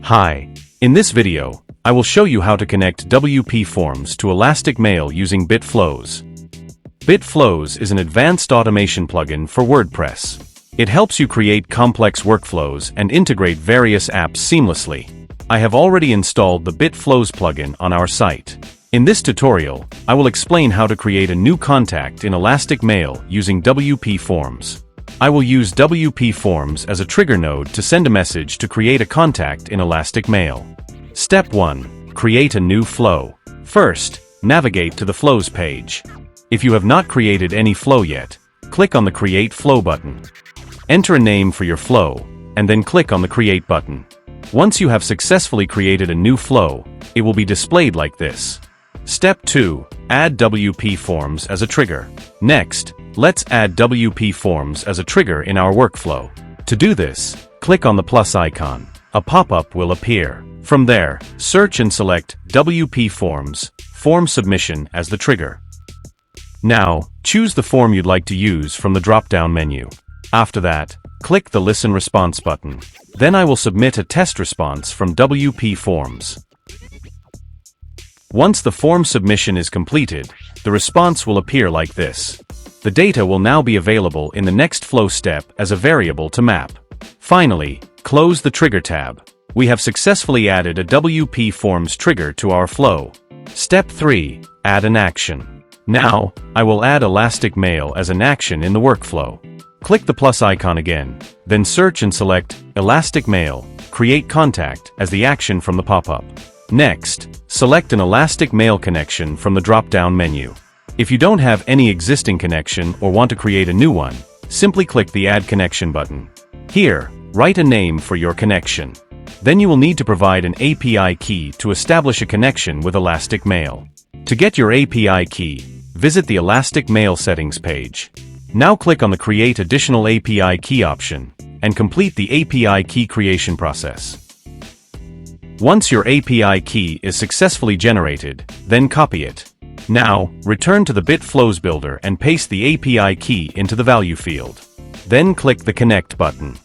Hi. In this video, I will show you how to connect WPForms to Elastic Mail using BitFlows. BitFlows is an advanced automation plugin for WordPress. It helps you create complex workflows and integrate various apps seamlessly. I have already installed the BitFlows plugin on our site. In this tutorial, I will explain how to create a new contact in Elastic Mail using WPForms. I will use WPForms as a trigger node to send a message to create a contact in Elastic Mail. Step 1. Create a new flow. First, navigate to the Flows page. If you have not created any flow yet, click on the Create Flow button. Enter a name for your flow, and then click on the Create button. Once you have successfully created a new flow, it will be displayed like this. Step 2. Add WPForms as a trigger. Next, let's add WPForms as a trigger in our workflow. To do this, click on the plus icon. A pop-up will appear. From there, search and select WPForms, Form Submission as the trigger. Now, choose the form you'd like to use from the drop-down menu. After that, click the Listen Response button. Then I will submit a test response from WPForms. Once the form submission is completed, the response will appear like this. The data will now be available in the next flow step as a variable to map. Finally, close the Trigger tab. We have successfully added a WPForms trigger to our flow. Step 3. Add an action. Now, I will add Elastic Mail as an action in the workflow. Click the plus icon again, then search and select Elastic Mail, Create Contact as the action from the pop-up. Next, select an Elastic Mail connection from the drop-down menu. If you don't have any existing connection or want to create a new one, simply click the Add Connection button. Here, write a name for your connection. Then you will need to provide an API key to establish a connection with Elastic Mail. To get your API key, visit the Elastic Mail settings page. Now click on the Create Additional API Key option, and complete the API key creation process. Once your API key is successfully generated, then copy it. Now, return to the BitFlows builder and paste the API key into the value field. Then click the Connect button.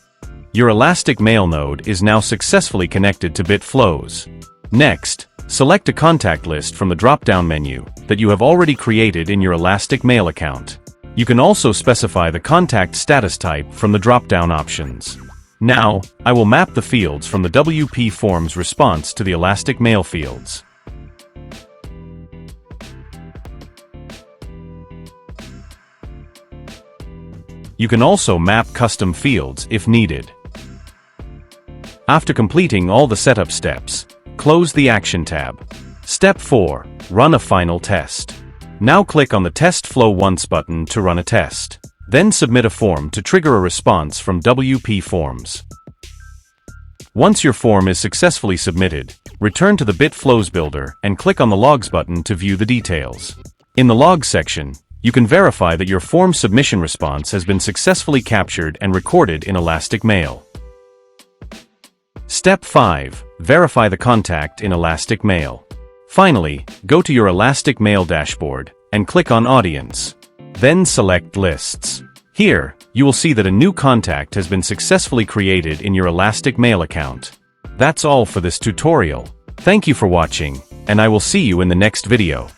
Your Elastic Mail node is now successfully connected to BitFlows. Next, select a contact list from the drop-down menu that you have already created in your Elastic Mail account. You can also specify the contact status type from the drop-down options. Now, I will map the fields from the WPForms response to the Elastic Mail fields. You can also map custom fields if needed. After completing all the setup steps, close the Action tab. Step 4. Run a final test. Now click on the Test Flow Once button to run a test. Then submit a form to trigger a response from WPForms. Once your form is successfully submitted, return to the BitFlows builder and click on the Logs button to view the details. In the Logs section, you can verify that your form submission response has been successfully captured and recorded in Elastic Mail. Step 5. Verify the contact in Elastic Mail. Finally, go to your Elastic Mail dashboard and click on Audience. Then select Lists. Here, you will see that a new contact has been successfully created in your Elastic Mail account. That's all for this tutorial. Thank you for watching, and I will see you in the next video.